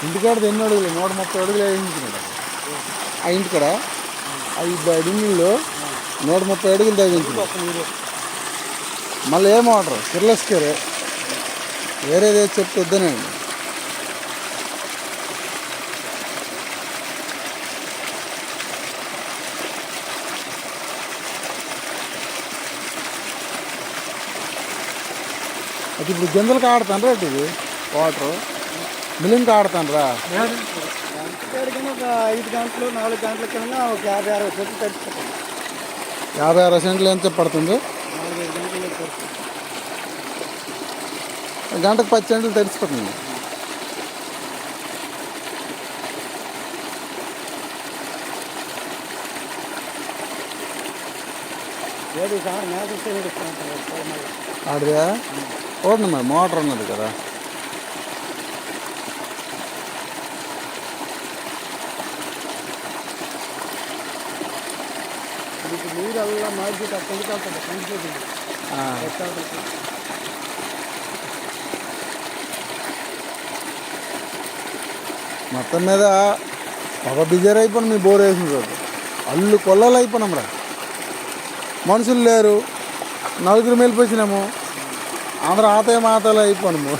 ఇంటికాడ ఎన్ని అడుగులు 130 అడుగులు వేయించినాడు ఆ ఇంటికాడ అవి డింగిల్లో 130 అడుగులు తగ్గించింది. మళ్ళీ ఏ మోటారు కిర్లెస్కేరే వేరేది చెప్తే వద్దనండి. అది ఇప్పుడు గింజలకు ఆడుతానరా ఇది వాటరు మిలింగ్కి ఆడుతానరా? ఒక 5 గంటలు 4 గంటల కింద ఒక 50-60 సెంట్లు తడిచిపోతుంది. 50-60 సెంట్లు ఎంత పడుతుంది? 4-5 గంటలు పడుతుంది. గంటకు 10 సెంట్లు తడిచిపోతుంది. ఆడిదా చూడండి మరి మోటార్ ఉన్నది కదా. నీరల్లా మార్కెట్ అక్కడికి కండిపోతుంది. మొత్తం మీద ఒక బిజర్ అయిపోయిన మీ బోర్ వేసిన రోజు అల్లు కొల్లలు అయిపోయినాం రా. మనుషులు లేరు, 4 వెళ్ళిపోయినాము, అందరూ ఆతయ మాతలు అయిపోయినాము.